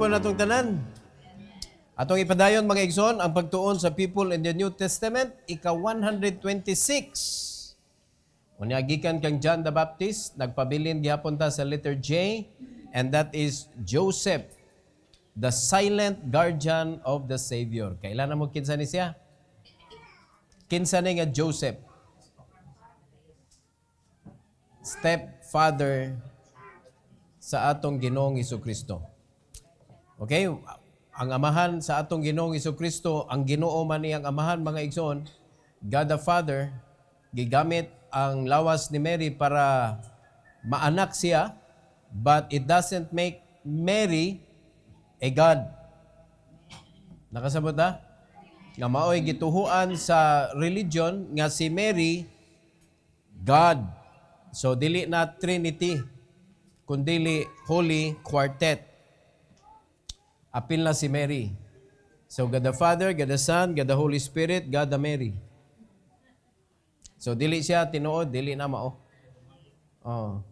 hapon atong tanan. Atong ipadayon mga igsoon ang pagtuon sa people in the New Testament, ika-126. Unya gikan kang John the Baptist, nagpabilin gihapon ta sa letter J, and that is Joseph, the silent guardian of the Savior. Kailan mo kinsa ni siya? Kinsa ni nga Joseph? Stepfather sa atong Ginoong Hesukristo. Okay? Ang amahan sa atong Ginoong Hesukristo, ang Ginoo man niyang amahan mga igsoon, God the Father, gigamit ang lawas ni Mary para maanak siya, but it doesn't make Mary a God. Nakasabot na? Nga maoy gituhuan sa religion nga si Mary, God. So, dili na Trinity, kundili Holy Quartet. Apil na si Mary. So, God the Father, God the Son, God the Holy Spirit, God the Mary. So, dili siya tinuod, dili na mao. Oh.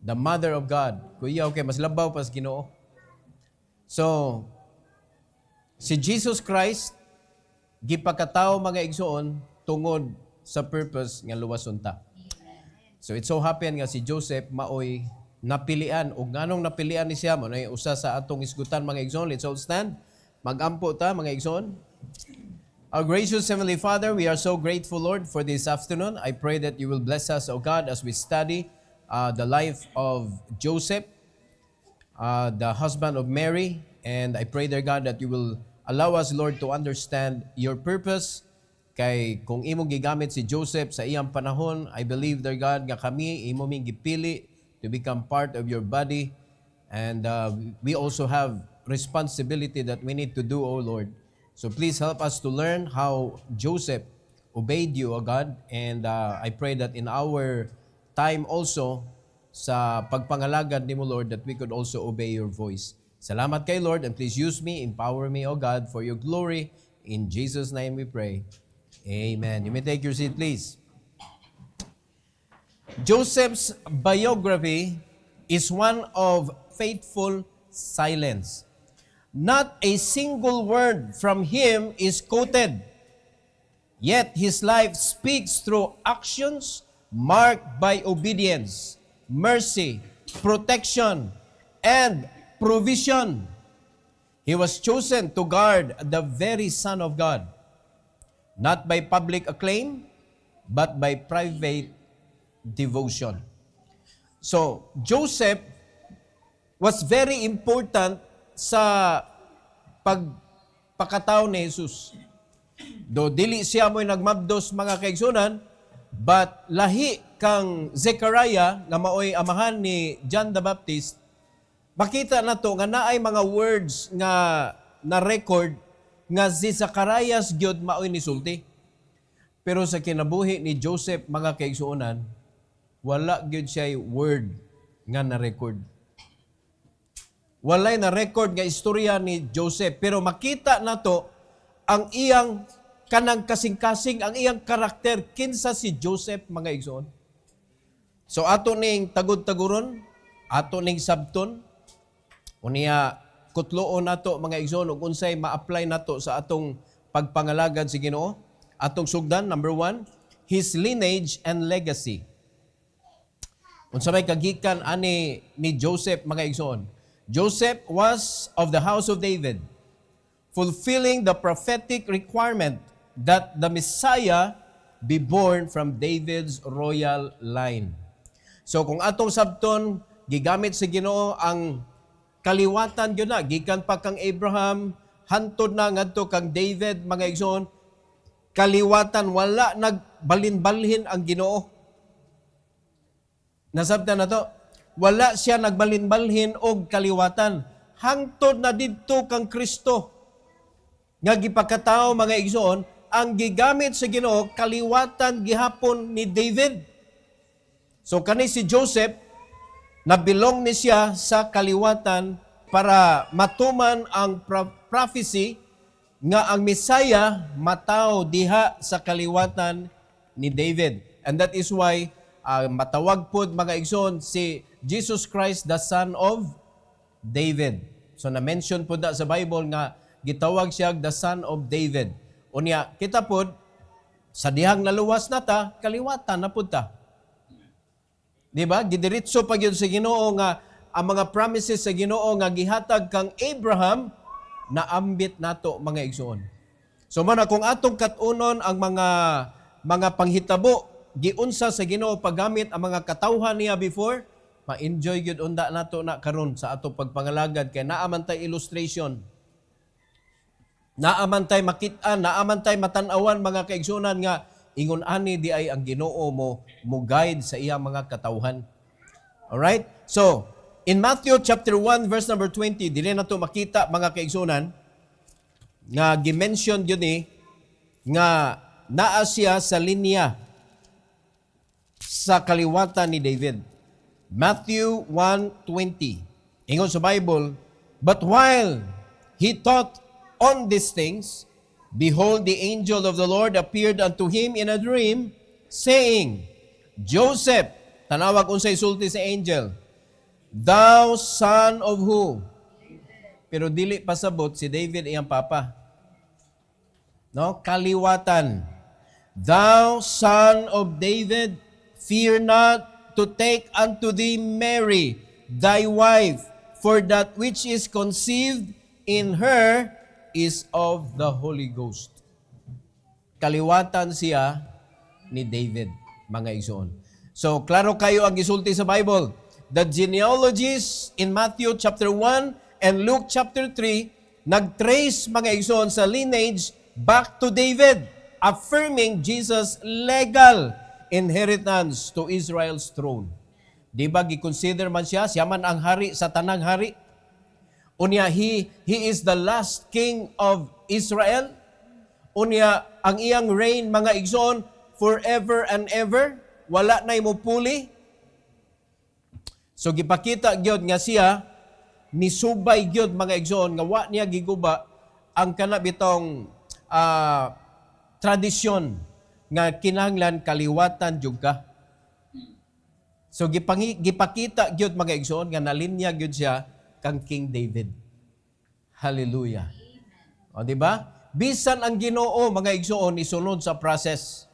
The Mother of God. Kuya, okay, mas labaw pas Ginoo. So, si Jesus Christ, gipakatao mga igsoon, tungod sa purpose nga luwason ta. So, it so happen nga si Joseph maoy napilian o nganong napilian ni siya mo na usa sa atong isgutan mga igsoon. Let's all stand. Magampo ta mga igsoon. Our gracious Heavenly Father, we are so grateful, Lord, for this afternoon. I pray that you will bless us, O God, as we study the life of Joseph, the husband of Mary. And I pray, dear God, that you will allow us, Lord, to understand your purpose. Kay kung imong gigamit si Joseph sa iyang panahon, I believe, dear God, nga kami imo ming gipili to become part of your body. And we also have responsibility that we need to do, O Lord. So please help us to learn how Joseph obeyed you, O God. And I pray that in our time also, sa pagpangalagad ni mo, Lord, that we could also obey your voice. Salamat kay Lord, and please use me, empower me, O God, for your glory. In Jesus' name we pray. Amen. You may take your seat, please. Joseph's biography is one of faithful silence. Not a single word from him is quoted. Yet his life speaks through actions marked by obedience, mercy, protection, and provision. He was chosen to guard the very Son of God, not by public acclaim, but by private devotion. So, Joseph was very important sa pagpakatao ni Jesus. Do dili siya mo'y nagmabdos mga kaigsunan, but lahi kang Zechariah nga maoy amahan ni John the Baptist, makita na to nga naay mga words nga na-record nga si Zacharias gyud maoy ni sulti. Pero sa kinabuhi ni Joseph mga kaigsuonan, wala gyud siya word nga na-record. Walay na-record nga istorya ni Joseph, pero makita na to ang iyang kanang kasing-kasing, ang iyang karakter kinsa si Joseph mga igsoon. So ato ning tagod-taguron, ato ning sabton, unya kutloon nato mga igsoon ug unsay ma-apply nato sa atong pagpangalagad si Ginoo. Atong sugdan, number 1, his lineage and legacy. Unsa may kagikan ani ni Joseph mga igsoon? Joseph was of the house of David, fulfilling the prophetic requirement that the Messiah be born from David's royal line. So kung atong sabton gigamit sa Ginoo ang kaliwatan gyud na gikan pa kang Abraham hantod na ngadto kang David mga igsoon, kaliwatan, wala nagbalin-balhin ang Ginoo. Nasabtan na to, wala siya nagbalin-balhin og kaliwatan. Hangtod na didto kang Kristo. Nga gipakatao mga igsoon, ang gigamit sa Ginoo kaliwatan gihapon ni David. So kani si Joseph, nabilong ni siya sa kaliwatan para matuman ang prophecy nga ang Messiah mataw diha sa kaliwatan ni David. And that is why matawag pod mga igsoon si Jesus Christ, the Son of David. So na-mention po da sa Bible nga gitawag siya the son of David. Unya kita pod sa dihang naluwas nata kaliwatan na pud ta. Di ba? Gidiritso pa gyud sa Ginoo nga ang mga promises sa Ginoo nga gihatag kang Abraham naambit nato mga igsoon. So man kung atong katunon ang mga panghitabo giunsa sa Ginoo paggamit ang mga katawhan niya before, ma-enjoy gyud unda nato na karon sa ato pagpangalagad kay naa man tay illustration. Naa man tay makit-an, naa man tay matan-awan mga kaigsunan nga ingon ani di ay ang Ginoo mo guide sa iyang mga katawhan. Alright? So, in Matthew chapter 1 verse number 20, dili na to makita mga kaigsunan nga gi-mention yun nga naa siya sa linya sa kaliwatan ni David. Matthew 1:20. Ingon sa Bible, "But while he thought on these things, behold, the angel of the Lord appeared unto him in a dream, saying, Joseph," tanawag unsay sulti sa angel, "thou son of who?" Pero dili pasabot si David iyang papa. No, kaliwatan. "Thou son of David, fear not to take unto thee Mary, thy wife, for that which is conceived in her is of the Holy Ghost." Kaliwatan siya ni David, mga igsoon. So, klaro kayo ang gisulti sa Bible. The genealogies in Matthew chapter 1 and Luke chapter 3 nag-trace, mga igsoon, sa lineage back to David, affirming Jesus' legal inheritance to Israel's throne. Di ba gi-consider man siya man ang hari sa tanang hari? Unya, he is the last king of Israel. Unya, ang iyang reign, mga igsoon, forever and ever. Wala na'y mupuli. So, gipakita gyud nga siya, nisubay gyud mga igsoon, nga wa niya giguba ang kanabitong tradisyon nga kinahanglan kaliwatan jud ka. So gipakita gyud mga igsoon nga nalinya gyud siya kang King David. Hallelujah. O di ba? Bisan ang Ginoo mga igsoon isunod sa process.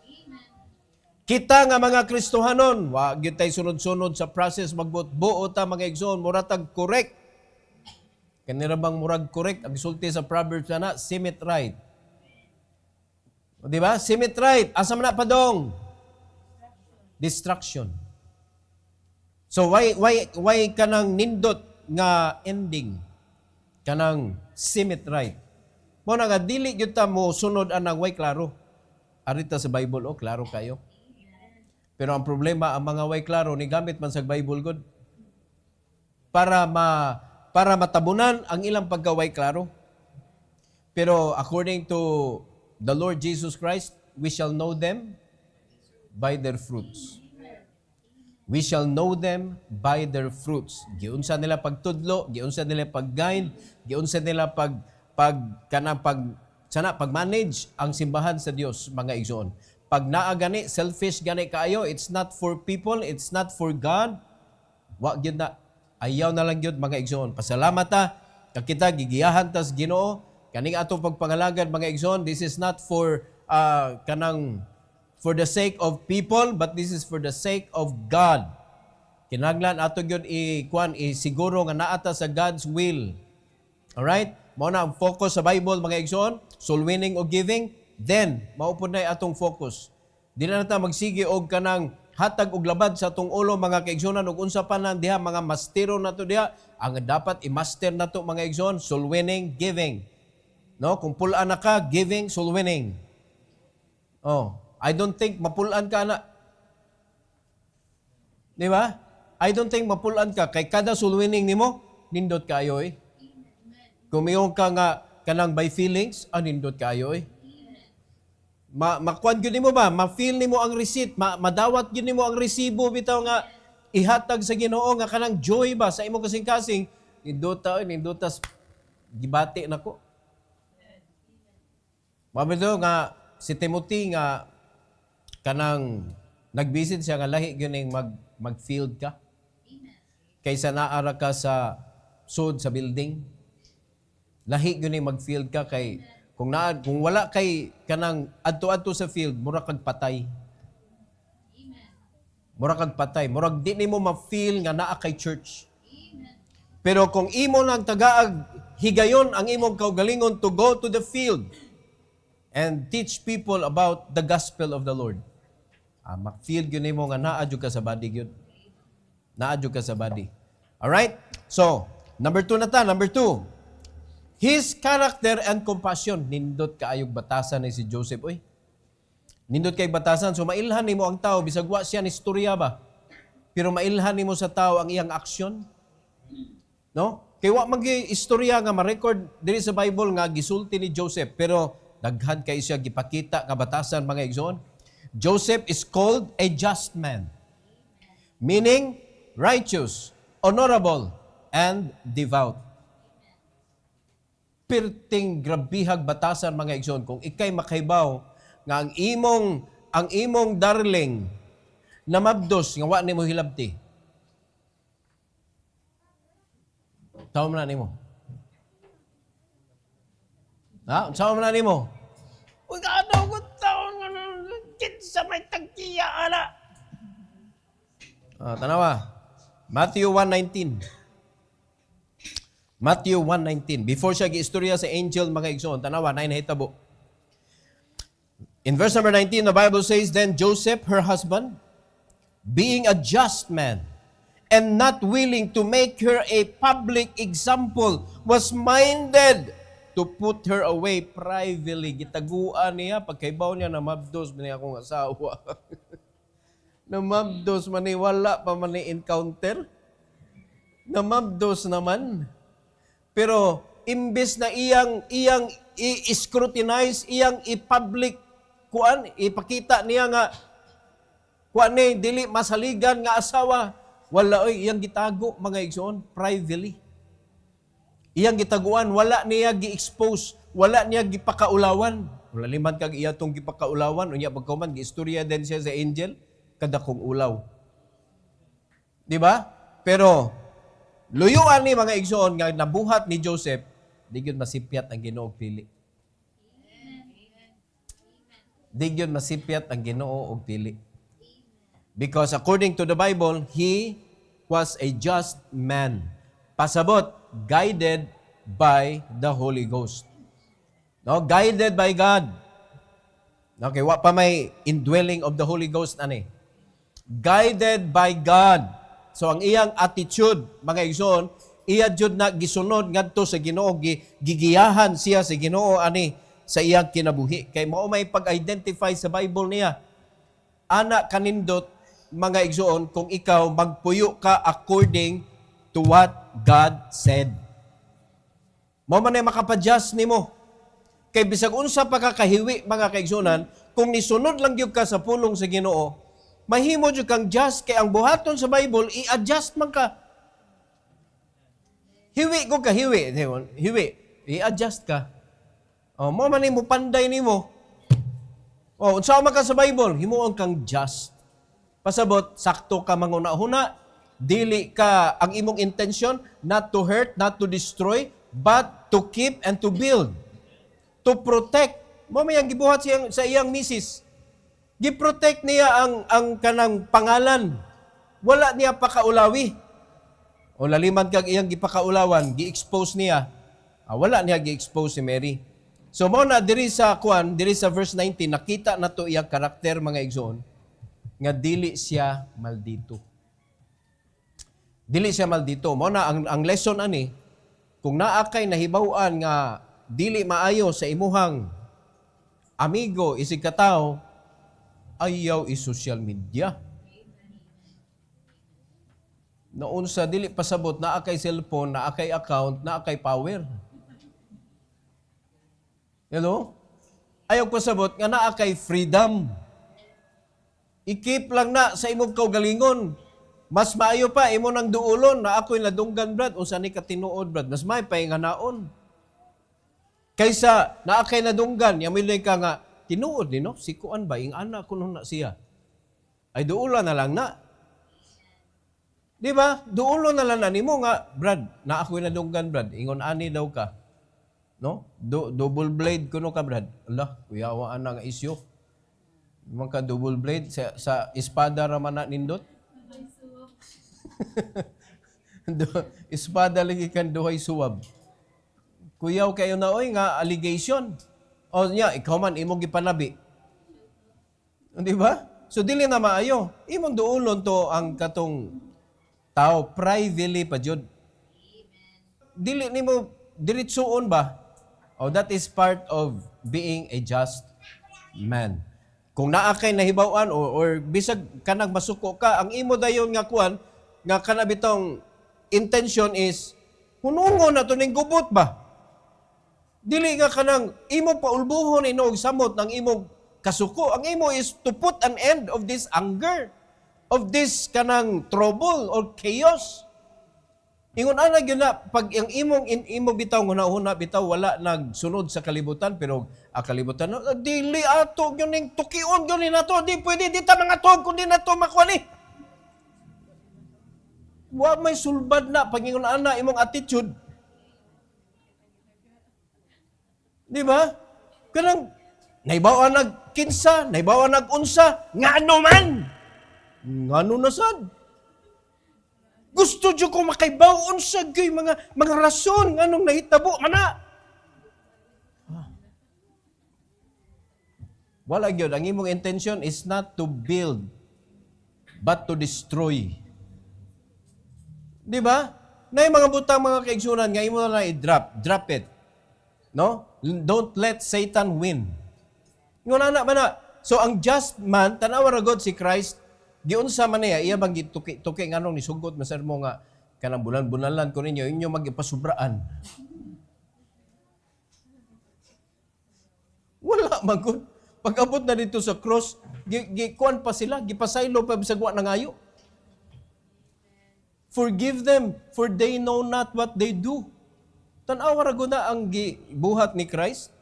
Kita nga mga Kristohanon, wa gyud tay sunod-sunod sa process, magbuot ta mga igsoon, muratag correct. Kanira bang murag correct ang sulti sa Proverbs na simit right. O di ba? Simit right. Asa man na padong? Destruction. So why kanang nindot nga ending kanang simit right? Mo na nga dili gyud ta mo sunod anang way klaro. Arita sa Bible klaro kayo. Pero ang problema ang mga way klaro ni gamit man sa Bible god para matabunan ang ilang pagkaway klaro. Pero according to the Lord Jesus Christ, we shall know them by their fruits. We shall know them by their fruits. Giunsa nila pagtudlo, giunsa nila pag-guide, giunsa nila pag-manage ang simbahan sa Dios, mga igsoon. Pag naa gani, selfish gani kaayo, it's not for people, it's not for God. Wa gyud na, ayaw na lang gyud mga igsoon. Pasalamat ta, kakita gigiyahan tas Ginoo, kaning atong pagpangalagad mga igsoon, this is not for for the sake of people, but this is for the sake of God. Kinahanglan ato gyud siguro nga naata sa God's will. Alright? Mao na ang focus sa Bible mga igsoon, soul winning o giving, then maupod na atong focus. Di na ta magsige og kanang hatag og labad sa atong ulo mga kaigsoon ug unsa pa nang diha mga mastero nato diha, ang dapat i-master nato mga igsoon, soul winning, giving. No, kung pulaan na ka, giving, soul winning. Oh, I don't think mapulaan ka na. Di ba? I don't think mapulaan ka kay kada soul winning nimo, nindot kayo eh. Kung mayong ka nga kanang by feelings, nindot kayo eh. Makuan gyud nimo ba? Ma-feel nimo ang receipt, madawat gyud nimo ang resibo bitaw nga ihatag sa Ginoo nga kanang joy ba sa imo kasing-kasing, nindutas gibati nako. Mabito nga si Timothy nga kanang nagbisit siya nga lahi gyud mag-field ka. Kaysa naara ka sa sud sa building. Lahi gyud ni mag-field ka kay kung wala kay kanang adto-adto sa field, mura kag patay. Mura kag patay. Murag di nimo ma-feel nga naa kay church. Pero kung imo lang tagaag higayon ang imong kaugalingon to go to the field and teach people about the gospel of the Lord. Mak-feel gyud nimo nga naa jud ka sa body gyud. Naa jud ka sa body. All right? So, number 2 na ta, number 2. His character and compassion. Nindot kaayog batasan ni si Joseph. Oy. Nindot kay batasan. So, mailhan nimo ang tao. Bisag wa siya ni istorya ba? Pero mailhan nimo sa tao ang iyang aksyon. No? Kay wa mag-istorya nga ma-record diri sa Bible nga gisulti ni Joseph. Pero daghan kay siya gipakita nga batasan mga igsoon. Joseph is called a just man. Meaning, righteous, honorable, and devout. Pirting grabihag batasan mga igsoon kung ikay makahibaw nga ang imong darling na mabdos nga wa nimo hilabti. Tawo man nimo. Ha? Tawo man nimo. Uy ano ko taon nga sa may tagkiya ala. Tanawa. Matthew 1:19. Matthew 1:19. Before siya giistorya sa angel mga igsoon, tanawa na nahitabo. In verse number 19, the Bible says, Then Joseph, her husband, being a just man, and not willing to make her a public example, was minded to put her away privately. Gitaguan niya, pagkaibaw niya na mabdos niya akong asawa. Na mabdos man ni wala pa man ni encounter. Na mabdos naman. Pero imbes na iyang i-scrutinize, iyang i-public ipakita niya nga ni dili masaligan nga asawa, wala oy iyang gitago mga igsoon privately. Iyang gitaguan, wala niya gi-expose, wala niya gipakaulawan. Wala liman kag iya tong gipakaulawan, unya pagkuman giistorya din siya sa angel kada kong ulaw. Di ba? Pero luyuan ni mga igsoon nga nabuhat ni Joseph, di gyud masipyat ang Ginoo og pili. Di gyud masipyat ang Ginoo og pili. Because according to the Bible, he was a just man. Pasabot, guided by the Holy Ghost. No, guided by God. Okay, wa pa may indwelling of the Holy Ghost ani. Guided by God. So ang iyang attitude, mga igsoon, iya jud na gisunod ngadto sa Ginoo, gigiyahan siya sa Ginoo ani sa iyang kinabuhi. Kay mao may pag-identify sa Bible niya. Ana kanindot mga igsoon kung ikaw magpuyo ka according to what God said. Mao man ay makapadjust nimo. Kay bisag unsa pa ka kahiwi mga kaigsunan, kung nisunod lang gyud ka sa pulong sa Ginoo, mahimo jud kang just kay ang buhaton sa Bible i-adjust man ka. Hiwi ko ka hiwi, i-adjust ka. Mo man nimo panday nimo. Unsa man ka sa Bible, himuon kang just. Pasabot sakto ka manguna-huna, dili ka ang imong intention not to hurt, not to destroy, but to keep and to build. To protect. Mo may ang gibuhat sa iyang misis. Gi-protect niya ang kanang pangalan. Wala niya pakaulawi. O laliman kag iyang gipakaulawan, gi-expose niya. Wala niya gi-expose si Mary. So mo na diri sa verse 19 nakita na to iyang karakter mga igsoon nga dili siya maldito. Dili siya maldito. Mo na ang lesson ani kung naa kay nahibaw-an nga dili maayo sa imuhang amigo isig katawo, ayaw i-social media. Noon sa dili pasabot naa kay cellphone, naa kay account, naa kay power. Hello? Ayaw pasabot nga naa kay freedom. Ikip lang na sa imong kaugalingon. Mas maayo pa imo nang duulon na ako'y nadunggan brad unsa ni katinuod brad. Mas may painganaon. Kaysa naa kay nadunggan, yamilay ka nga tinuod ni no, sikuan ba ing ana kuno na siya. Ay duulan na lang na. Di ba? Duulo na lang na nimo nga, brad, na ako'y nadunggan brad, ingon ani daw ka. No? Double blade kuno ka, brad. Allah, kuyawa ana nga isyo. Man ka double blade sa espada ra man na nindot. Espada lagi kan duhay suwab. Kuyaw kayo na oy nga allegation. O nya ikaw man imong gipanabi. Di ba? So dili na maayo. Imong duulon to ang katong tao privately pa jud. Dili nimo diretsuon ba? Oh, that is part of being a just man. Kung naa kay nahibaw-an or bisag kanang masuko ka, ang imo dayon nga kuan nga kanabitong intention is hunungon na to ning gubot ba? Dili nga kanang imo paulbuhon inog samot ng imong kasuko. Ang imo is to put an end of this anger, of this kanang trouble or chaos. Ingon ana gyud na pag ang imo bitaw hunahuna bitaw wala nagsunod sa kalibutan pero kalibutan dili ato gyud ning tukion gyud ni nato di pwede di ta mga tuog kundi nato makuani. Wa may sulbad na pag ingon ana imong attitude. Di ba? Kanang naibawa nagkinsa, naibawa nagunsa, ngano man. Ngano na sad? Gusto jud ko makaibaw unsa gyud mga rason nganong nahitabo mana. Wala gyud ang imong intention is not to build but to destroy. Di ba? Nay mga butang mga kaigsunan nga imo na drop it. No? Don't let Satan win. Ngun ana man na. So ang just man tanawa ra God si Christ giunsa man niya iya bang gituki nganong nisugot masar mo nga kanang bulan-bunalan ko ninyo inyo magipasubraan. Wala man gud. Pag-abot na dito sa cross, gikuan pa sila, gipasaylo pa bisag wa nangayo. Forgive them for they know not what they do. Tan-awa ra gud na ang gibuhat ni Christ.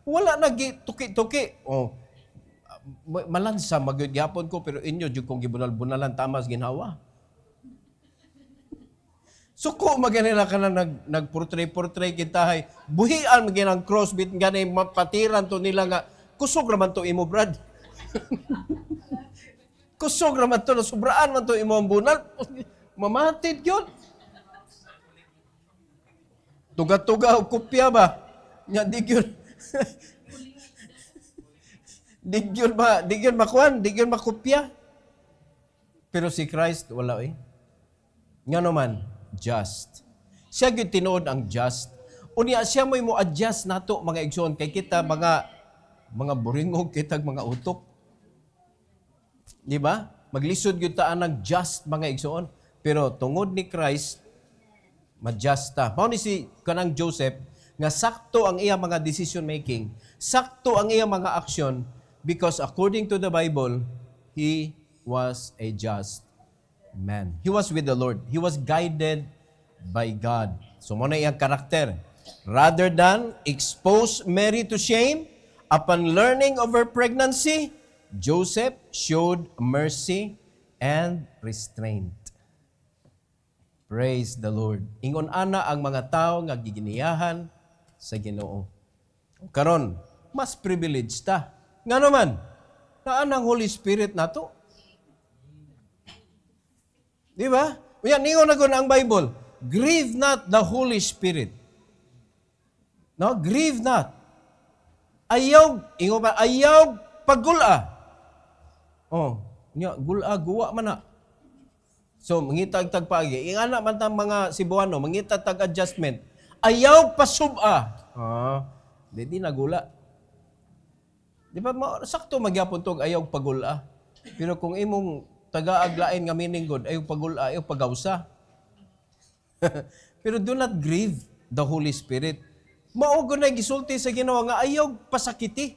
Wala na gituki-tuki. Oh, malansa magyud gyapon ko pero inyo jud kong gibunal-bunalan tamas ginhawa. Suko maganila ka na nagportray kitahay. Buhian maginang cross bit ganay mapatiran to nila nga kusog raman to imo brad. Kusog raman to na sobraan man to imo ang bunal. Mamatid yun. Tuga-tuga o kopya ba? Nya di yun. Di yun makuan, di yun makopya. Pero si Christ, wala eh. Nga naman, just. Siya gyud tinuod ang just. Unya siya mo adjust nato mga igsoon kay kita mga buringog kitag mga utok. Di ba? Maglisod gyud ta ang just mga igsoon. Pero tungod ni Christ, ma-just ta. Mao ni si kanang Joseph nga sakto ang iya mga decision making, sakto ang iya mga action because according to the Bible, he was a just man. He was with the Lord. He was guided by God. So mo na iyang karakter. Rather than expose Mary to shame, upon learning of her pregnancy, Joseph showed mercy and restraint. Praise the Lord. Ingon ana ang mga tao nga giginiyahan sa Ginoo. Karon, mas privileged ta. Nga naman, naan ang Holy Spirit nato. Di ba? Yan, ingon na ang Bible. Grieve not the Holy Spirit. No? Grieve not. Ingon ba? Ayaw paggula. Oh, nya gula guwa man na. So, mangitag tagpagi. Ingana man tang mga Cebuano, mangitag tag-adjustment. Ayaw pasub'a. Di nagula. Di ba, sakto magyapon tog ayaw pagula. Pero kung imong taga-aglain nga meaning God, ayaw pagula, ayaw pagawsa. Pero do not grieve the Holy Spirit. Maugo na gisulti sa Ginoo nga ayaw pasakiti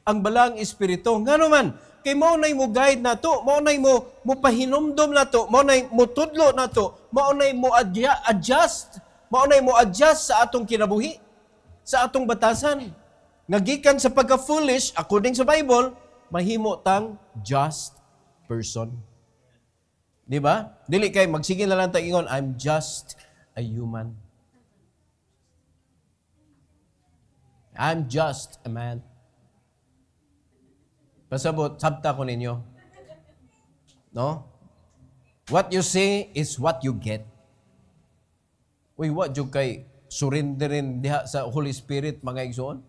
ang balang espiritu. Ngano man, kay mao nay mo guide nato, mao nay mo pahinumdom nato, mao nay mo tudlo nato, mao nay mo adjust, mao nay mo adjust sa atong kinabuhi, sa atong batasan. Ngagikan sa pagka-foolish, according sa Bible, mahimo tang just person. Di ba? Dili kay magsige na lang ta ingon, I'm just a human. I'm just a man. Pasabot, sabta ko ninyo. No? What you say is what you get. Uy, what yung kay surrenderin diha sa Holy Spirit, mga igsoon?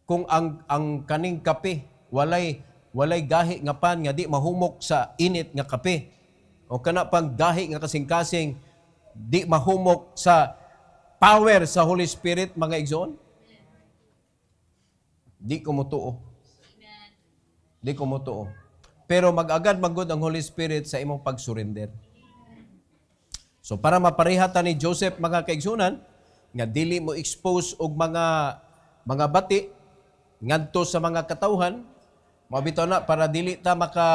Kung ang kaning kape, walay gahi nga pan nga di mahumok sa init nga kape, o kana pang gahi nga kasing-kasing, di mahumok sa power sa Holy Spirit, mga igsoon, di ko mutuo. Di ko mutuo. Pero mag-agad magod ang Holy Spirit sa imong pag-surrender. So para maparehata ni Joseph, mga kaigsunan, nga dili mo expose og mga bati ngadto sa mga katawhan, mabitaw na para dili ta maka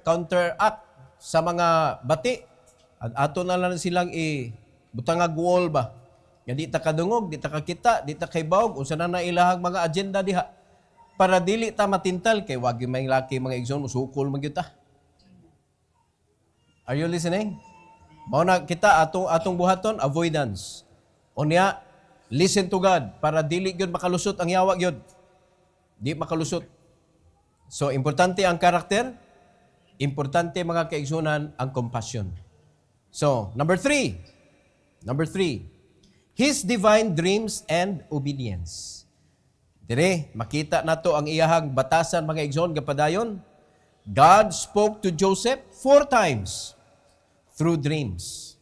counteract sa mga bati. Ato na lang silang butangag wall ba. Nga di ta kadungog, di ta kakita, di ta kaybawog, unsa na nailahag mga agenda diha. Para dili ta matintal kay wag may laki mga igsoon usukol man gyud ta. Are you listening? Mao na kita atong buhaton avoidance. Unya, listen to God para dili gyud makalusot ang yawa gyud. Di makalusot. So importante ang karakter, importante mga kaigsunan ang compassion. So, number three, His divine dreams and obedience. Dire, makita nato ang iyahang batasan, mga igsoon, kapadayon. God spoke to Joseph 4 times through dreams.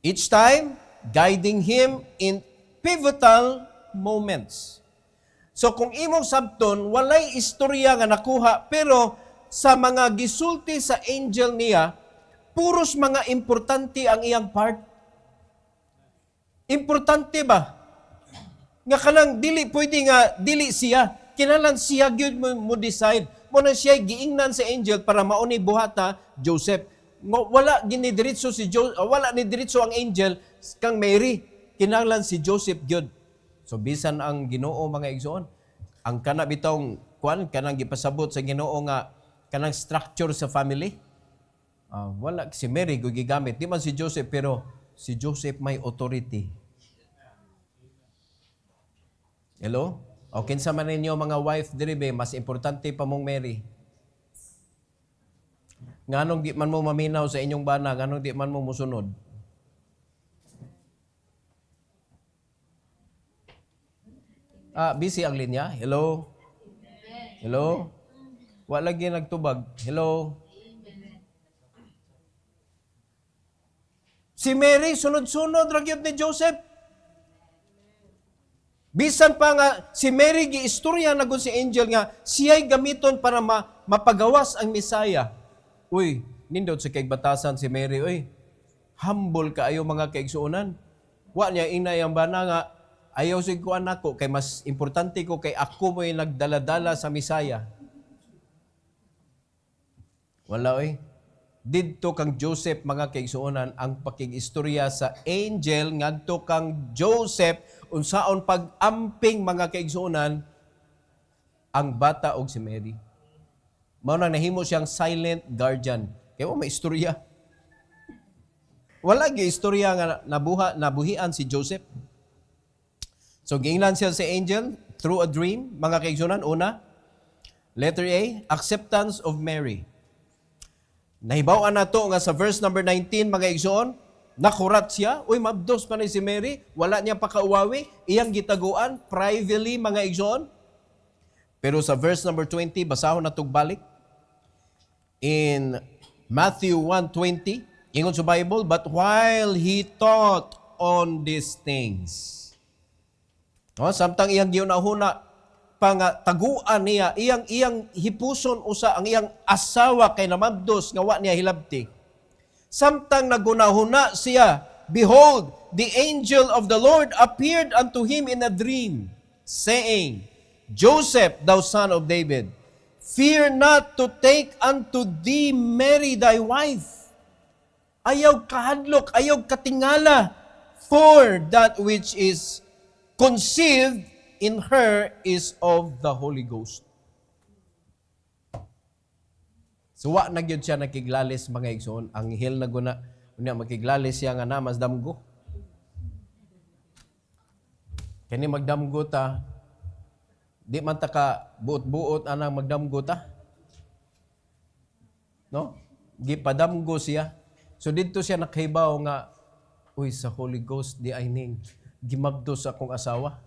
Each time, guiding him in pivotal moments. So kung imong sabton, walay istorya nga nakuha, pero sa mga gisulti sa angel niya, puros mga importante ang iyang part. Importante ba? Nga kanang dili pwede nga dili siya. Kinahanglan siya gyud mo decide. Mo na siya giingnan sa angel para mauni buhata Joseph. Wala ni diretso ang angel kang Mary. Kinahanglan si Joseph gyud. So bisan ang Ginoo, mga igsoon, ang kana bitong kanang gipasabot sa Ginoo nga kanang structure sa family. Wala si Mary gyud gigamit. Di man si Joseph, pero si Joseph may authority. Hello? O kinsa man ninyo mga wife diri be, mas importante pa mong Mary. Nganong di man mo maminaw sa inyong bana, nganong di man mo musunod? Busy ang linya. Hello? Hello? Wala lagi nagtubag. Hello? Si Mary, sunod-sunod ragyod ni Joseph. Bisan pa nga, si Mary giistorya na si angel nga, siya'y gamiton para mapagawas ang Misaya. Uy, nindot sa kaibatasan si Mary, uy, humble ka ayo mga kaigsuunan. Wa niya inay ang bana nga, ayaw sigkuan ako, kay mas importante ko, kay ako mo'y nagdaladala sa Misaya. Wala, uy. Didto kang Joseph, mga kaigsuunan, ang pakig-istorya sa angel, ngadto kang Joseph, unsaon pag-amping, mga kaigsuunan, ang bata og si Mary. Mao nang nahimo siyang silent guardian. Kaya mo may istorya. Wala gi istorya nga nabuhian si Joseph. So giingnan siya sa angel through a dream, mga kaigsuunan. Una, letter A, acceptance of Mary. Nahibaw-an na to nga sa verse number 19, mga igsoon, nakurat siya. Uy, mabdos pa ni si Mary. Wala niya pakauwawi. Iyang gitaguan, privately, mga igsoon. Pero sa verse number 20, basahon na balik. In Matthew 1:20, ingon sa Bible, but while he thought on these things. Samtang iyang giunahuna, taguan niya, iyang hipuson usa ang iyang asawa kay namabdos nga wa niya hilabti. Samtang nagunahuna siya, behold, the angel of the Lord appeared unto him in a dream, saying, Joseph, thou son of David, fear not to take unto thee Mary thy wife. Ayaw kahadlok, ayaw katingala, for that which is conceived in her is of the Holy Ghost. So wa na gyud siya nakiglalis, mga igsoon. Ang hil na guna unya makiglalis siya nga namas damgo. Kani magdamgo ta, di man ta ka buot-buot anang magdamgo ta. No? Gipadamgo siya. So dito siya nakahibaw nga, uy, sa Holy Ghost di ay ning gimagdo sa akong asawa.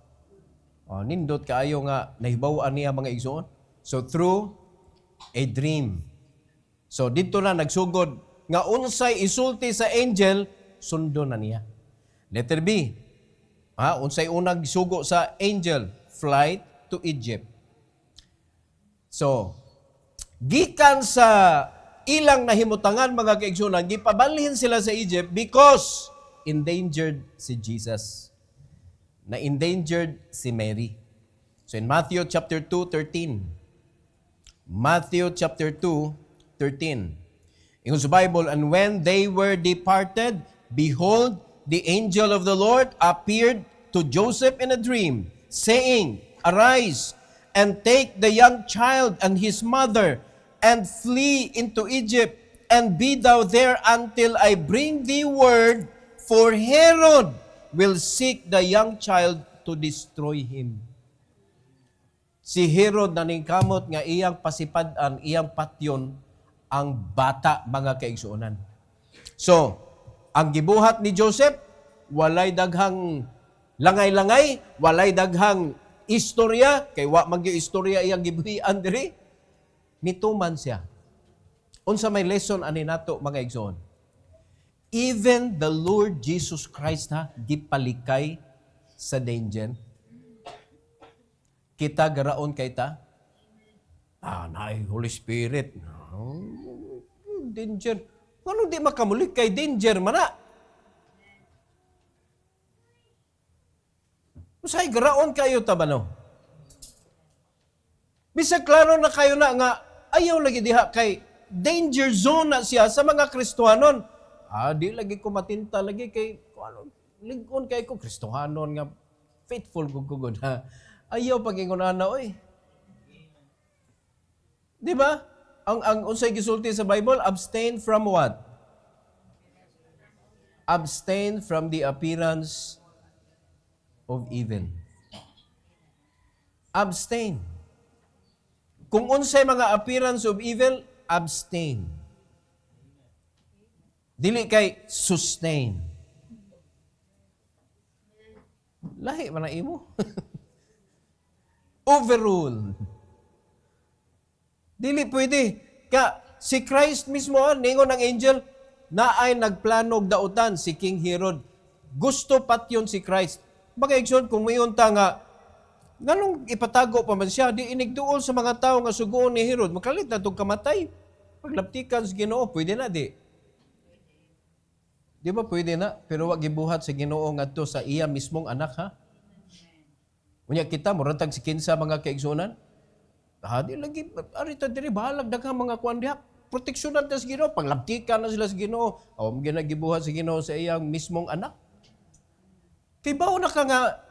Nindot kaayo nga nahibawaan niya mga igsoon. So through a dream. So dito na nagsugod nga unsay isulti sa angel, sundo na niya. Letter B. Unsay unang sugo sa angel, flight to Egypt. So, gikan sa ilang nahimutangan mga kaigsunan, gipabalhin sila sa Egypt because endangered si Jesus. Na endangered si Mary. So in Matthew chapter 2:13. Matthew chapter 2:13. In the Bible, and when they were departed, behold, the angel of the Lord appeared to Joseph in a dream, saying, Arise, and take the young child and his mother, and flee into Egypt, and be thou there until I bring thee word, for Herod will seek the young child to destroy him. Si Herod naningkamot nga iyang pasipadan, iyang patyon, ang bata mga kaigsuonan. So, ang gibuhat ni Joseph, walay daghang langay-langay, walay daghang istorya, kay wa magyo istorya iyang gibuhian diri, nituman siya. Unsa may lesson ani nato mga igsoon? Even the Lord Jesus Christ gipalikay sa danger. Kita garaon kay ta. Naay Holy Spirit. Danger. Ano di makamulik kay danger man na? Usay garaon kayo tabano. Bisag klaro na kayo na nga ayaw lagi diha kay danger zone na siya sa mga Kristohanon. Di lagi ko matinta lagi kay lingon kay ko Kristohanon nga faithful gugugod ha. Ayaw pagingon ana oy. Di ba? Ang unsay gisulti sa Bible, abstain from what? Abstain from the appearance of evil. Abstain. Kung unsay mga appearance of evil, abstain. Dili kay sustain. Lahi man na imo. Overrule. Dili pwede. Si Christ mismo, ningon ng angel, na ay nagplano og dautan si King Herod. Gusto patyon si Christ. Bagaigson, kung mayon ta nga, nganong ipatago pa man siya, di inigduol sa mga tao nga sugoon ni Herod, makalit na itong kamatay. Paglaptikan sa Ginoo, pwede na di. Di ba pwede na? Pero wag gibuhat sa Ginoo ngadto sa iya mismong anak ha. Unya kita murantag si kinsa mga kaigsunan. Di lagi arita diri bahalag daghang mga kuan diha. Proteksyonan ta sa Ginoo, paglaptikan na sila sa Ginoo. Aw ginagibuhat sa Ginoo sa iyang mismong anak. Kay bawo na ka nga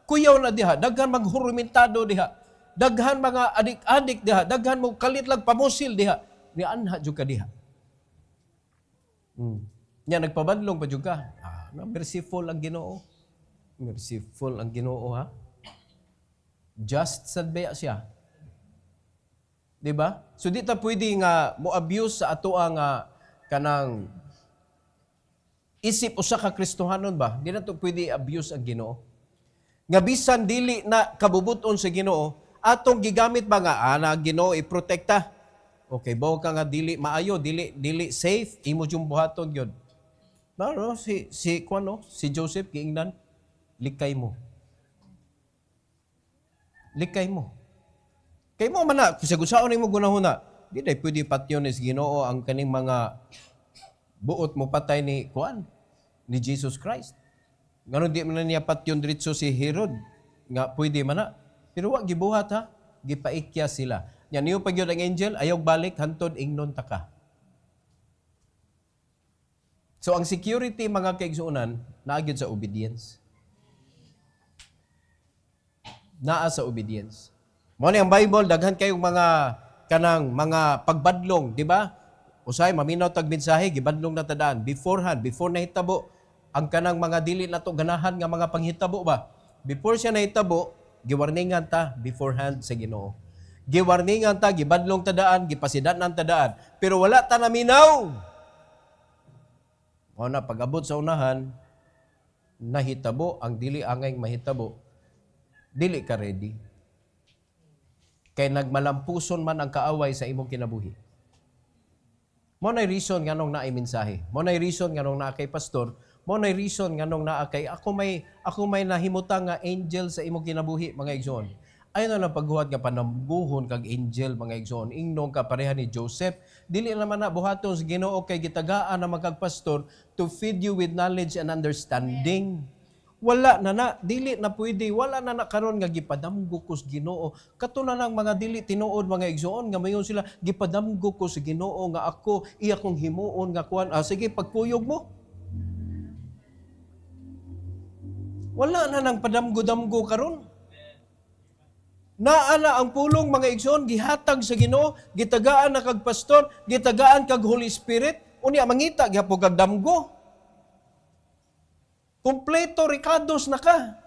kuyaw na diha, daghan maghurumentado diha. Daghan mga adik-adik diha, daghan mo kalitlag pamusil diha. Ni anha jud ka diha. Nya nagpabadlong pa jud ka. Merciful ang Ginoo. Merciful ang Ginoo ha. Just sad ba siya? Di ba? So di ta pwede nga mo abuse sa ato ang kanang isip usa ka Kristohanon ba? Di na to pwede abuse ang Ginoo. Nga bisan dili na kabubuton sa Ginoo, atong gigamit ba nga ana Ginoo iprotekta. Okay, bawo ka nga dili maayo, dili safe, imo jung buhaton gyud. No, si Joseph giingnan, likay mo. Likay mo. Kay mo man na, kusag-usaon mo gunahuna, di day pwede patyon ni Ginoo ang kaning mga buot mo patay ni ni Jesus Christ. Ngano di man niya patyon diretso si Herod nga pwede man na. Pero wa gibuhat ha, gipaikya sila. Nya niyo pag yun ang angel, ayaw balik hantod ingnon ta ka. So ang security mga kaigsuonan naagid sa obedience. Naa sa obedience. Mo ni ang Bible daghan kayong mga kanang mga pagbadlong, di ba? Usay maminaw tag mensahe gibadlong na tadaan before nahitabo ang kanang mga dili nato ganahan nga mga panghitabo ba. before siya nahitabo, giwarningan ta beforehand sa Ginoo. Giwarningan ta, gibadlong tadaan, gipasidan ng tadaan. Pero wala ta naminaw. O na, pag-abot sa unahan, nahitabo, ang dili angay mahitabo, dili ka ready. Kay nagmalampuson man ang kaaway sa imong kinabuhi. Mo na reason nganong naay mensahe. Mo na reason nganong naa kay pastor. Mo na reason nganong naa kay ako may nahimutang nga angel sa imong kinabuhi, mga igsoon. Ayon na pagbuhat nga panambuhon kag angel, mga igsoon. Ingnon ka pareha ni Joseph. Dili naman na buhaton sa Ginoo kay gitagaan na magkagpastor to feed you with knowledge and understanding. Wala na, dili na pwede, wala na karon nga gipadamgo ko sa Ginoo. Kato na lang mga dili tinuod, mga igsoon, nga mayon sila, gipadamgo ko sa Ginoo nga ako, iya kong himuon nga kuan. Sige, pagkuyog mo. Wala na nang padamgo-damgo karon. Naana ang pulong, mga igsoon, gihatag sa Ginoo, gitagaan na kag pastor, gitagaan kag Holy Spirit, unya mangita gyapon kag damgo. Kompleto Ricardos na ka.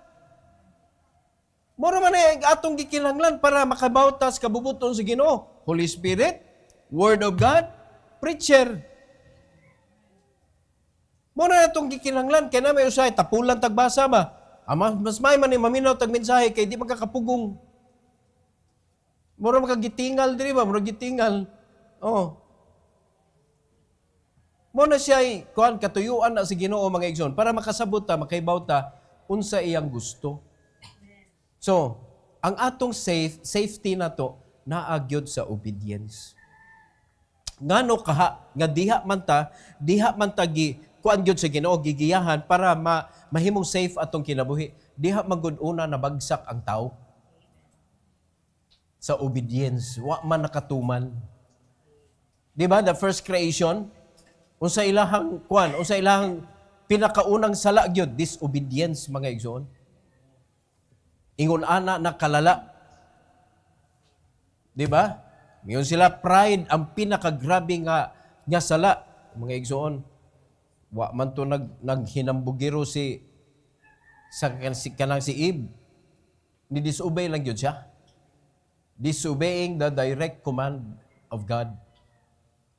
Moro man atong gikinahanglan para makabautas kabubuton sa Ginoo. Holy Spirit, Word of God, preacher. Moro na atong gikinahanglan kay na may usay tapulan tagbasa ba. Mas may man maminaw tag mensahe kay di magkakapugong. Moro makagitingal diri ba, moro gitingal. Oh. Mo na siya kuan katuyuan na si Ginoo, mga igsoon para makasabot ta, makaibaw ta unsa iyang gusto. So, ang atong safety na to naagyod sa obedience. Ngano kaha nga diha man ta kuan gyud sa Ginoo gigiyahan para mahimong safe atong kinabuhi. Diha magud-una nabagsak ang tao sa obedience, wa man nakatuman. Di ba, the first creation, unsa ilahang pinakaunang sala gyud, disobedience, mga igsoon. Ingon ana nakalala. Di ba? Ngayon sila pride ang pinakagrabe nga sala, mga igsoon. Wa man to naghinambugiro si Eve. Ni disobey lang gyud siya. Disobeying the direct command of God.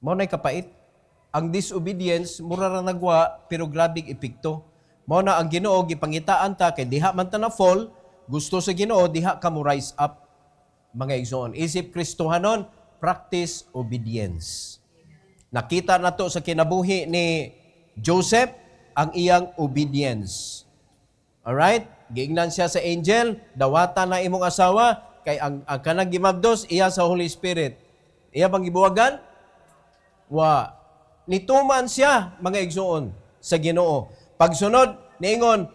Mao nay kapait. Ang disobedience, mura ra nagwa, pero grabing epekto. Mao na ang Ginoo, gipangitaan ta, kay diha man ta na fall, gusto sa Ginoo, diha ka mo rise up. Mga igsoon, isip Kristohanon, practice obedience. Nakita na to sa kinabuhi ni Joseph, ang iyang obedience. Alright? Giingnan siya sa angel, dawata na imong asawa, kay ang kanang gimabdos, iya sa Holy Spirit. Iya bang gibuwagan? Wa. Nituman siya, mga igsoon, sa Ginoo. Pagsunod, niingon,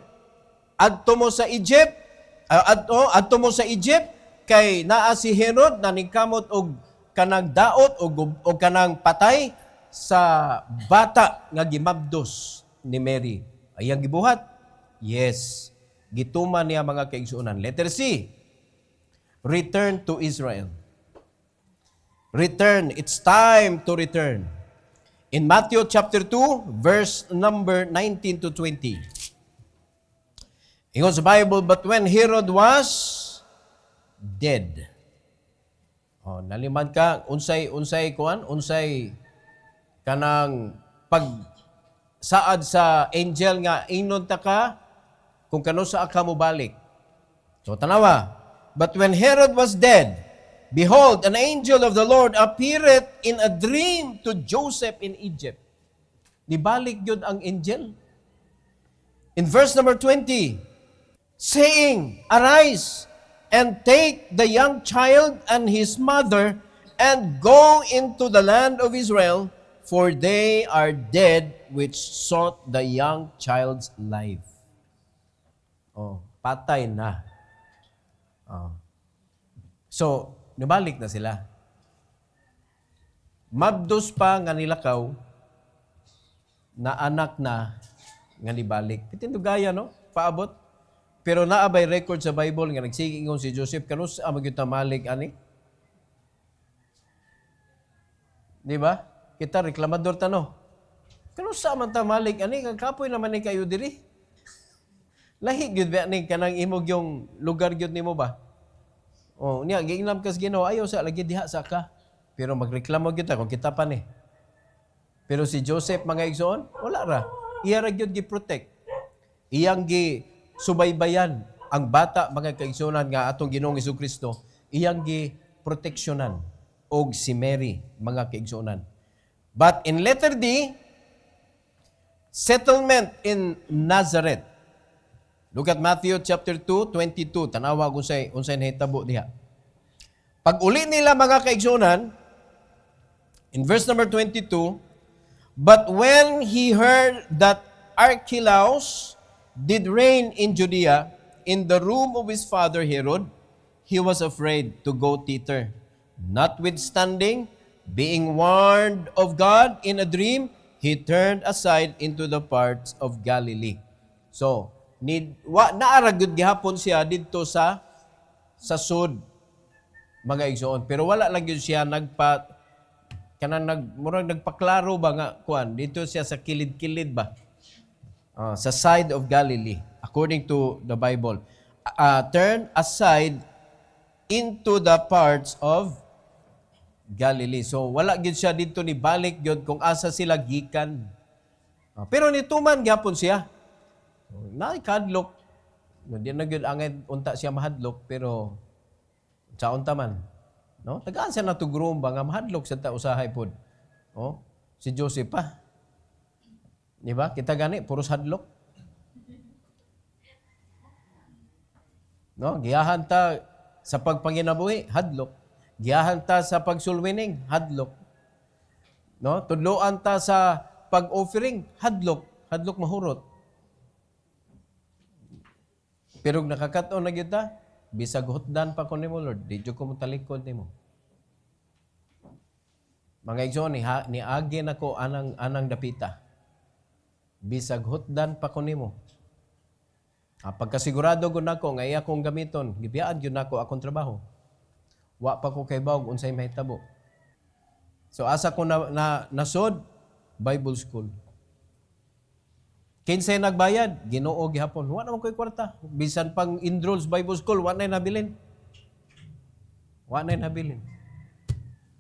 adto mo sa Egypt, kay naa si Herod, naningkamot og kanang daot o kanang patay sa bata nga gimabdos ni Mary. Ayang gibuhat? Yes. Gituman niya, mga kaigsuonan. Letter C, return to Israel. Return. It's time to return. In Matthew chapter 2, verse number 19 to 20. Ingon sa Bible, but when Herod was dead. Oh, nalimad ka, unsay kanang pag saad sa angel nga ingnon ta ka kung kano sa ka mo balik. So tanawa, but when Herod was dead, behold, an angel of the Lord appeared in a dream to Joseph in Egypt. Nibalik yun ang angel. In verse number 20, saying, arise and take the young child and his mother and go into the land of Israel, for they are dead which sought the young child's life. Oh, patay na. Oh. So, nabalik na sila. Mabdos pa nga nilakaw na anak na nga nibalik. Pitindugaya, no? Paabot. Pero naabay record sa Bible nga nagsigingon si Joseph, kanus amag yung tamalik, ani? Di ba? Kita, reklamador tano. Kanus sa amang tamalik, ani? Kapoy naman ni kayo diri. Lahi gyud ba ni kanang imog yung lugar gyud nimo ba? Oh, niya giingnan kas Ginoo ayaw sa lagi diha sa ka. Pero magreklamo gyud ta kung kita pa ni. Pero si Joseph mga igsoon, wala ra. Iya ra gyud gi-protect. Iyang gi subaybayan ang bata mga kaigsunan nga atong Ginoong Hesukristo, iyang gi proteksyonan og si Mary mga kaigsunan. But in letter D, settlement in Nazareth. Look at Matthew chapter 2, 22. Tanawa kung unsay nahitabo diha. Pag uli nila mga kaigsunan, in verse number 22, but when he heard that Archelaus did reign in Judea, in the room of his father Herod, he was afraid to go thither. Notwithstanding, being warned of God in a dream, he turned aside into the parts of Galilee. So, naaragod gihapon siya dito sa sud mga igsoon. Pero wala lang yun siya nagpaklaro ba nga kuan dito siya sa kilid-kilid ba? Sa side of Galilee according to the Bible. Turn aside into the parts of Galilee. So wala gyud siya dito ni balik gyud kung asa sila gikan. Pero nituman gyapon siya. Naikadlok. Di na gyud angay unta siya mahadlok pero sa unta man. No? Tagaan siya na tugrom ba nga mahadlok sa ta usahay pod. Oh, si Joseph pa. Di ba? Kita gani puros hadlok. No, giyahan ta sa pagpanginabuhi, hadlok. Giyahan ta sa pagsulwining, hadlok. No, tudloan ta sa pag-offering, hadlok, hadlok mahurot. Pero nakakaton na gyud ta, bisag hutdan pa ko nimo Lord, di jud ko mutalikod nimo. Mga igsoon ni agi nako anang dapita. Bisag hutdan pa ko nimo. Pagkasigurado gud nako nga iya kong gamiton, gibiyaan gyud nako akong trabaho. Wa pa ko kay bawog unsay mahitabo. So asa ko nasod Bible school. Kinsay nagbayad, Ginoo gihapon. Wa naman ko'y kwarta. Bisan pang enrolls Bible School, wa na'y nabilin. Wa na'y nabilin.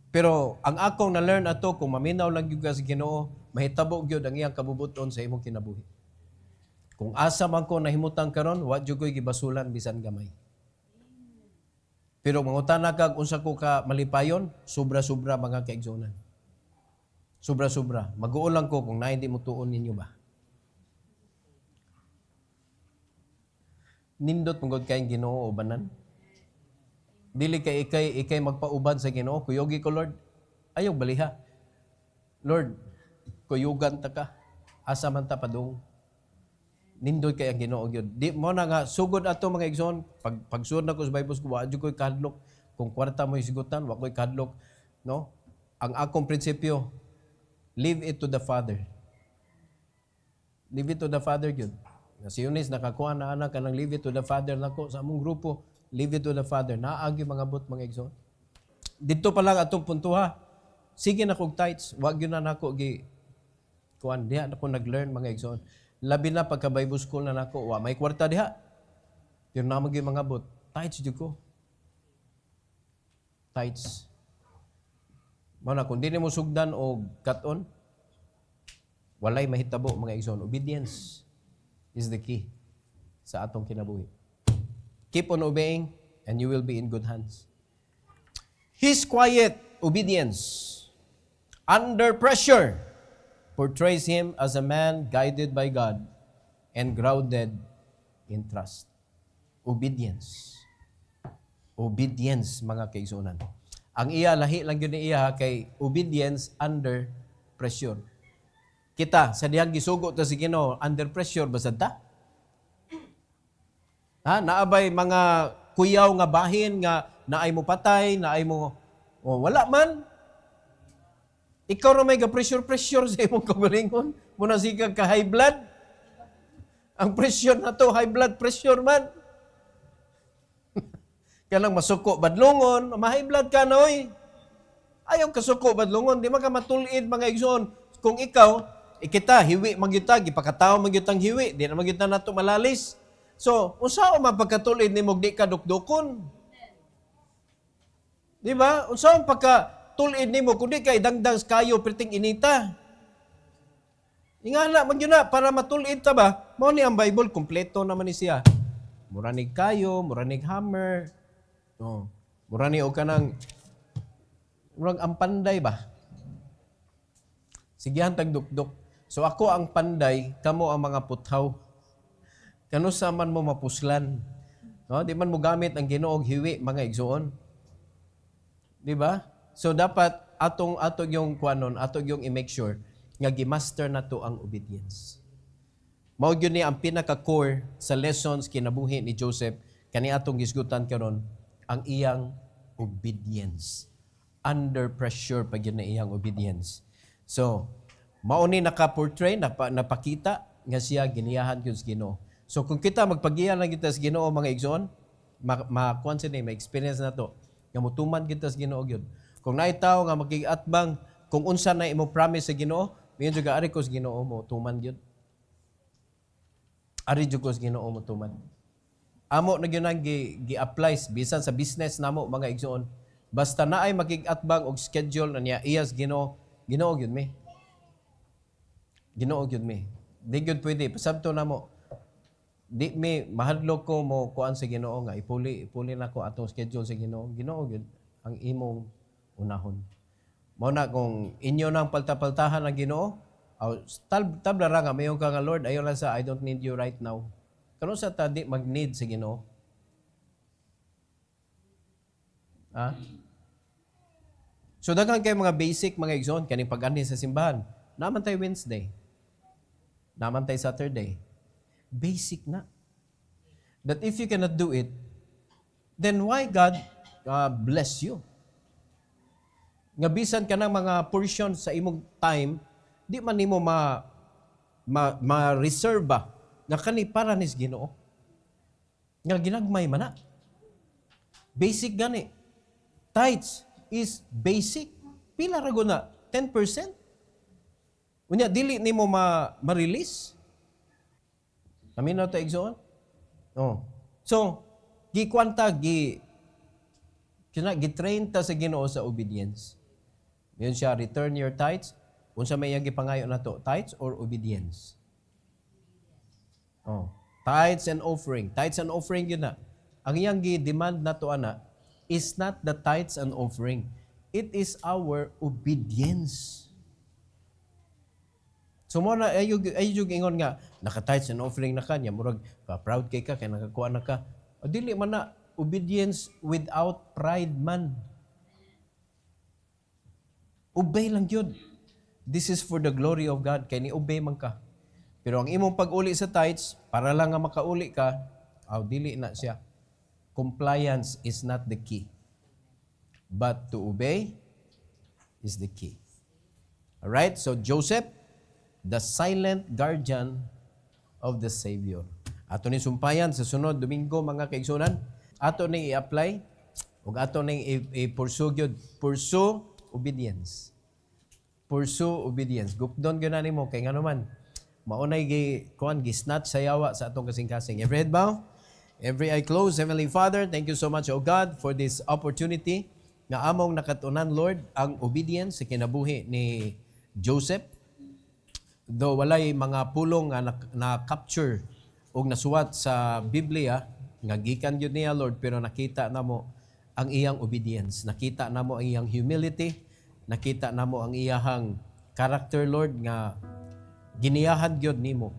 Pero ang akong na-learn ato, kung maminaw lang yung sa Ginoo, mahitabo gyud ang iyang kabubuton sa imong kinabuhi. Kung asa man ko nahimutang karon, wa jud ko'y gibasulan bisan gamay. Pero mangutana kag unsa ko ka malipayon, sobra-sobra mga kaigsunan. Sobra-sobra. Mag-uol lang ko kung na hindi mo tuon ninyo ba. Nindot mong kayong Ginoo ubanan. Dili kay ikay magpaubad sa Ginoo, kuyogi ko Lord. Ayaw baliha. Lord, kuyugan ta ka. Asa man ta padung. Nindot kay ang Ginoo gyud. Di mo na nga sugod ato mga igsoon, pagsud na ko sa Bible ko, wa jud koy kadlok. Kung kwarta mo isigutan, wa koy kadlok, no? Ang akong prinsipyo, leave it to the Father. Leave it to the Father gyud. Si Eunice, nakakuha na anak ka ng leave it to the Father nako sa among grupo. Leave it to the Father. Naagi mga but mga igsoon. Dito pa lang atong puntuha. Sige na kog tithes. Wag yun na nako kuan diha na ko nag-learn mga igsoon. Labi na pagka Bible school na nako. Wa may kwarta diha. Pero na magi mga but. Tithes jud ko. Tithes. Mana kung dili mo sugdan og katon, walay mahitabo mga igsoon. Obedience is the key sa atong kinabuhi. Keep on obeying and you will be in good hands. His quiet obedience under pressure portrays him as a man guided by God and grounded in trust. Obedience. Obedience, mga kaigsunan. Ang iya, lahi lang yun iya kay obedience under pressure. Kita, sa diyang gisugo ta si Ginoo, under pressure, basad ta? Naabay mga kuyaw nga bahin, nga naay mo patay, naay mo, wala man. Ikaw na may pressure sa imong kagalingon. Muna sigag ka high blood. Ang pressure na to, high blood pressure man. Kanang masuko badlongon, ma-high blood ka na, oy. Ayaw kasuko badlongon, di maka matulid mga igsoon. Kung ikaw, kita, hiwi magyutag, ipakatao magyutang hiwi, di na magyutang nato malalis. So, unsa man pagkatulid nimo di ka dukdukon? Di ba? Unsa man pagkatulid nimo kundi kay dangdang kayo perting inita? Ingana man yun na, para matulid ta ba? Mao ni ang Bible, kompleto naman ni siya. Muranig kayo, muranig hammer. Oh. Muranig o kanang murag ang panday ba? Sigihan tagdukduk. So ako ang panday, kamo ang mga puthaw. Kano sa man mo mapuslan. No? Di man mo gamit ang Ginoo og hiwi, mga igsoon. Di ba? So dapat atong yung kuanon, atong yung i-make sure nga gi-master na to ang obedience. Mao gyud ni ang pinaka-core sa lessons kinabuhi ni Joseph kani atong gisgutan karon ang iyang obedience. Under pressure pag yun na iyang obedience. So, mao ni naka-portray, napakita nga siya giniyahan gyud sa Ginoo. So kung kita magpagiya lang kita sa Ginoo mga igsoon, makuan sa ma-experience na to. Nga mutuman kita sa Ginoo gyud. Kung naay tawo nga makigatbang kung unsa na imo promise sa Ginoo, miyon jud ari ko sa Ginoo mo tuman gyud. Ari jud ko sa Ginoo mo tuman. Amo na gyud nang gi-apply bisan sa business namo mga igsoon. Basta naay makigatbang og schedule na niya iyas Ginoo, Ginoo gyud mi. Ginoo gyud mi. Di gyud pwede pasabto namo. Di mi mahadlok ko mo kuan sa Ginoo nga ipuli nako atong schedule sa Ginoo. Ginoo gyud ang imong unahon. Mao na kung inyo nang palta-paltahan ang Ginoo, tabla ra nga mayon ka nga Lord, ayo lang sa I don't need you right now. Kano sa tadi mag-need sa Ginoo? Ha? So daghan kay mga basic mga igsoon kaning pag-ani sa simbahan. Naman tay Wednesday. Naman tay Saturday. Basic na. That if you cannot do it, then why God bless you? Nga bisan ka ng mga portion sa imong time, di man nimo ma-reserve ba nga kani para nis Ginoo. Nga ginagmay man na. Basic gani. Tithes is basic. Pila ra na? 10%? Unya dili nimo ma-release? Aminaw ta igsoon? Oh. So, gikwanta gi-train ta sa Ginoo sa obedience. Yun siya, return your tithes. Unsa may gipangayo na to? Tithes or obedience? Oh. Tithes and offering. Tithes and offering yun na. Ang iyang gi-demand na to ana is not the tithes and offering. It is our obedience. So mo na ayog ingon nga naka-tithes and offering na kanya murag proud kay ka kay nakakuha na ka. O dili man na obedience without pride man. Obey lang yun. This is for the glory of God. Kaya ni-obey man ka. Pero ang imong pag-uli sa tithes, para lang nga makauli ka, dili na siya. Compliance is not the key. But to obey is the key. Alright? So Joseph, the silent guardian of the Savior. Ato ni sumpayan sa sunod Domingo mga kaigsunan. Ato ni i-apply ug ato ni i-pursue gyud. Pursue obedience. Pursue obedience. Gupdon gyud nimo kay ngano man maunay gi-snatch sa yawa sa atong kasing-kasing. Every head bow, every eye closed. Heavenly Father, thank you so much, O God, for this opportunity nga among nakatunan, Lord, ang obedience sa kinabuhi ni Joseph. Though walay mga pulong nga na-capture o nasuwat sa Biblia, nga gikan yun niya, Lord, pero nakita namo ang iyang obedience. Nakita namo ang iyang humility. Nakita namo ang iyang character, Lord, nga giniyahan gyud nimo.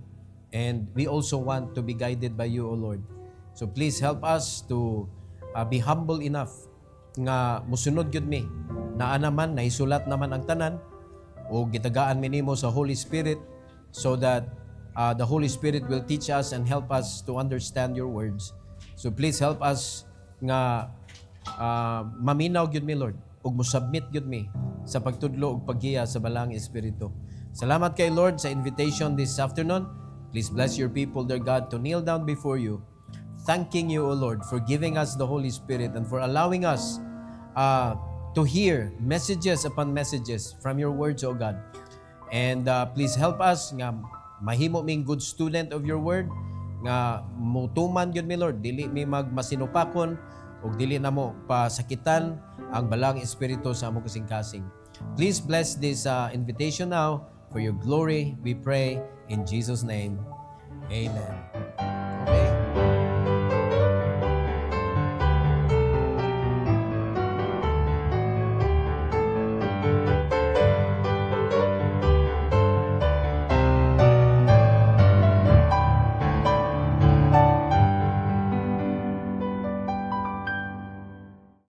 And we also want to be guided by you, O Lord. So please help us to be humble enough nga musunod gyud mi. Naa naman, naisulat naman ang tanan o gitagaan mi nimo sa Holy Spirit so that the Holy Spirit will teach us and help us to understand your words. So please help us nga maminaw gyud mi, Lord, ug mo-submit gyud mi sa pagtudlo ug paggiya sa balang Espiritu. Salamat kay Lord sa invitation this afternoon. Please bless your people, dear God, to kneel down before you, thanking you, O Lord, for giving us the Holy Spirit and for allowing us to hear messages upon messages from your words, O God. And please help us nga mahimo ming good student of your word, nga mutuman yun mi Lord, dili mi magmasinupakon ug dili na mo pasakitan ang balang espiritu sa among kasing-kasing. Please bless this invitation now for your glory, we pray in Jesus' name. Amen. Okay?